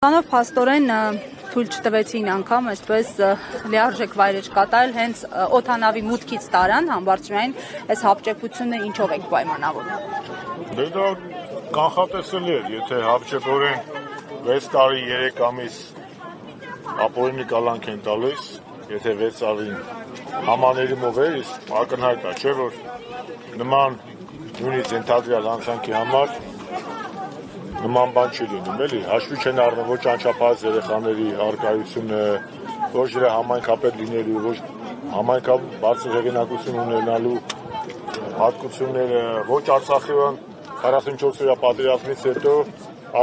Անով փաստորեն թույլ չտվեցին անգամ այսպես լիարժեք վայրեջ կատարել հենց օդանավի մուտքից տարան համբարձումային այս հապճեպությունը ինչով եք պայմանավորում։ Դե դա կանխատեսելի էր, եթե հապճեպորեն 6 տարի 3 ամիս ապօրինի կալանք են տալիս, եթե 6 տարին համաներումով էր, իսկ ակնհայտ է, չէ՞ որ նման նույնիսկ ենթադրյալ անցանքի համար նման բան չի լինում, էլի, հաշվի չեն առնում ոչ անչափահաս երեխաների առկայությունը, ոչ դրա համայնքապետ լինելու, ոչ համայնքապետ բարձր հեղինակություն ունենալու հատկությունները, ոչ Արցախյան 44-օրյա պատերազմից հետո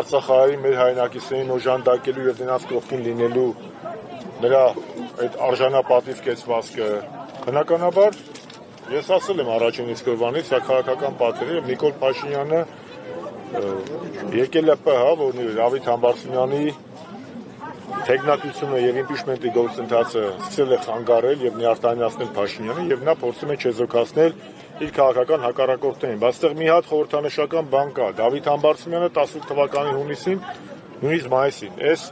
Արցախահայերի մեր հայրենակիցներին օժանդակելու եւ նրանց կողքին լինելու նրա այդ արժանապատիվ կեցվածքը, բնականաբար ես ասել եմ առաջին իսկ օրվանից, սա քաղաքական պատեր է, Նիկոլ Փաշինյանը եկել է ՊՀ, որ Դավիթ Համբարձումյանի թեկնածությունը եւ իմպիչմենտի գործընթացը սկսել է խանգարել եւ նյարդայնացնել Փաշինյանին եւ նա փորձում է չեզոքացնել իր քաղաքական հակառակորդներին։ Բայց այդտեղ մի հատ խորհրդանշական բան կա։ Դավիթ Համբարձումյանը 18 թվականի հունիսին, նույնիսկ մայիսին, այս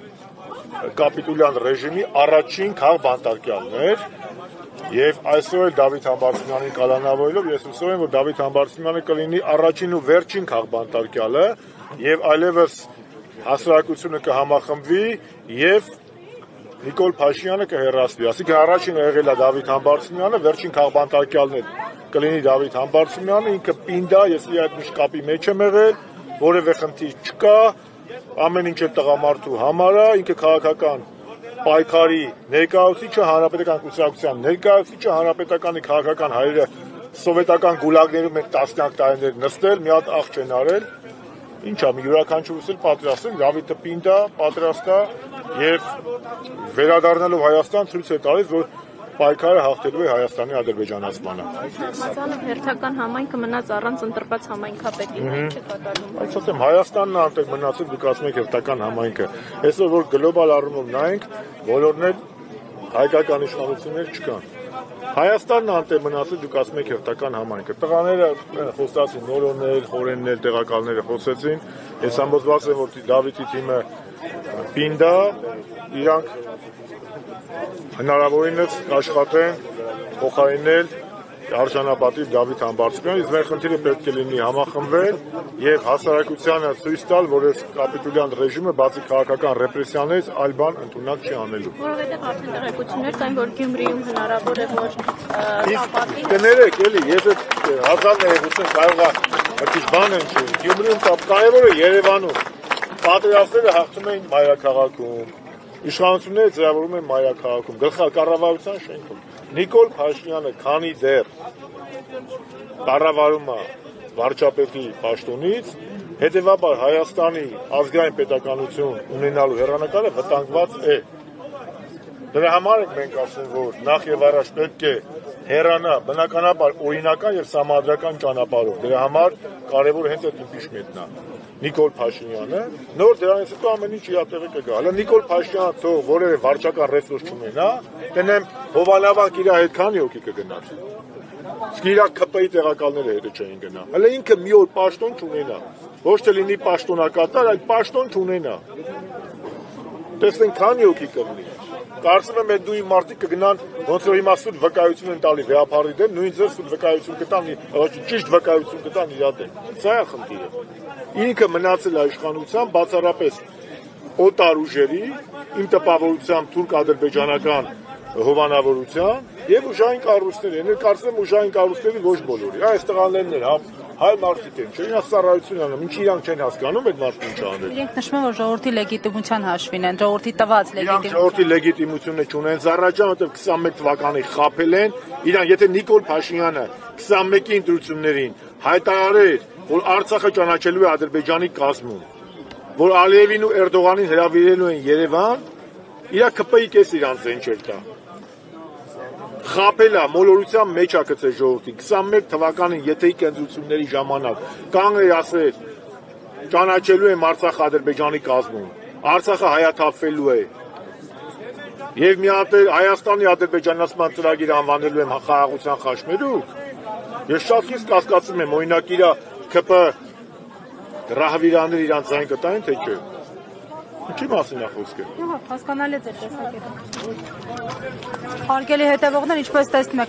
կապիտուլյան ռեժիմի առաջին քաղբանտարկյալն էր եւ այսօր էլ Դավիթ Համբարձումյանին կալանավորելով ես հուսով եմ, որ Դավիթ Համբարձումյանը կլինի առաջին ու վերջին քաղբանտարկյալը եւ այլևս հասարակությունը կհամախմբվի եւ Նիկոլ Փաշինյանը կհեռացվի։ Այսինքն առաջինը եղել է Դավիթ Համբարձումյանը, վերջին քաղբանտարկյալն էլ կլինի Դավիթ Համբարձումյանը, ինքը պինդա, ես իր այդ միշտ կապի մեջ եմ եղել, որևէ խնդիր չկա, ամեն ինչ է տղամարդու համար է, ինքը քաղաքական պայքարի ներկայացուցիչը, հանրապետական կուսակցության ներկայացուցիչը, հանրապետականի քաղաքական հայրերը սովետական գուլագներում են տասնյակ տարիներ նստել, մի հատ աղջ են արել, ինչա մի յուրաքանչյուրս էլ պատրաստ են, Դավիթը պինդ է, պատրաստ է եւ վերադառնալով Հայաստան ցույց է տալիս, որ պայքարը հաղթելու է Հայաստանի ադրբեջանացմանը։ Մազանով հերթական համայնքը մնաց առանց ընտրված համայնքապետի, ինչ է կատարվում։ Այս ասեմ Հայաստանն անտեղ մնացել, դուք ասում եք հերթական համայնքը։ Այսօր որ գլոբալ առումով նայենք, բոլորն էլ հայկական իշխանություններ չկան։ Հայաստանն անտեղ մնացել, դուք ասում եք հերթական համայնքը։ Տղաները խոստացին նորոններ, խորեններ, տեղակալները խոսեցին։ Ես ամբողջված եմ, որ Դավիթի թիմը պինդա, իրանք հնարավորինս աշխատեն փոխարինել արժանապատիվ Դավիթ Համբարձումյանին, իսկ մեր խնդիրը պետք է լինի համախմբվել եւ հասարակությանը ցույց տալ, որ այս կապիտուլյան ռեժիմը բացի քաղաքական ռեպրեսիաներից այլ բան ընդունակ չի անելու։ Որովհետեւ արդեն տեղեկություններ կային, որ Գյումրիում հնարավոր է, որ ապատի կներեք, էլի, ես այդ 1980 կարող է մի քիչ բան են չի։ Գյումրիում կարևորը Երևանում պատերազմները հաղթում էին մայրաքաղաքում։ Իշխանությունները ձևավորում են մայրաքաղաքում, գլխավոր կառավարության շենքում։ Նիկոլ Փաշինյանը քանի դեռ կառավարում է վարչապետի պաշտոնից, հետևաբար Հայաստանի ազգային պետականություն ունենալու հեռանկարը վտանգված է։ Դրա համար ենք մենք ասում, որ նախ եւ առաջ պետք է հեռանա բնականաբար օրինական եւ սահմանադրական ճանապարհով։ Դրա համար կարևորը հենց այդ իմպիչմենտն է։ Նիկոլ Փաշինյանը, նոր դրանից հետո ամեն ինչ իր տեղը կգա։ Հələ Նիկոլ Փաշինյանը թող որևէ վարչական ռեսուրս չունենա, դենեմ Հովանավանք իր հետ քանի հոգի կգնաց։ Իսկ իր ԿՊ-ի տեղակալները հետո չէին գնա։ Հələ ինքը մի օր պաշտոն չունենա։ Ոչ թե լինի պաշտոնակատար, այլ պաշտոն չունենա։ Տեսնենք քանի հոգի կլինի։ Կարծում եմ այդ դույի մարդիկ կգնան, ոնց որ հիմա սուտ վկայություն են տալի վեհապարի դեմ, նույն ձև սուտ վկայություն կտան, ճիշտ վկայություն կտան իր դեմ։ Սա է խնդիրը։ Ինքը մնացել է իշխանության բացառապես օտար ուժերի, իմ տպավորությամբ թուրք-ադրբեջանական հովանավորության եւ ուժային կառույցների։ Ես կարծում եմ ուժային կառույցների ոչ բոլորի։ Այս տղաներն են, հայ մարդիկ են, չէ՞, իրաց ծառայություն անում, ինչ իրանք չեն հասկանում այդ մարդուն ինչ անել։ Իրենք նշում են, որ ժողովրդի լեգիտիմության հաշվին են, ժողովրդի տված լեգիտիմություն։ Ժողովրդի լեգիտիմությունը չունեն, Զառաջան, որտեղ 21 թվականի խաբել են, իրան եթե Նիկոլ Փաշինյանը 21-ի ընտրություններին հայտարարեր, որ Արցախը ճանաչելու է Ադրբեջանի կազմում, որ Ալիևին ու Էրդողանին հրավիրելու են Երևան, իր ԿՊ-ի կես իրանց են չեր տա։ Խաբել է, մոլորության մեջ է գցել ժողովրդի 21 թվականին եթե կենտրոնությունների ժամանակ կանգնել ասել ճանաչելու եմ Արցախը Ադրբեջանի կազմում, Արցախը հայաթափվելու է եւ մի հատ Հայաստանի ադրբեջանացման ծրագիր անվանելու եմ խաղաղության խաչմերուկ։ Ես շատ քիչ կասկածում եմ, օրինակ իր ԿՊ ռահվիրանները իրանց այն կտային թե չէ։ Ինչի մասին է խոսքը։ Հասկանալի է ձեր տեսակետը։ Հարգելի հետևողներ, ինչպես տեսնում եք,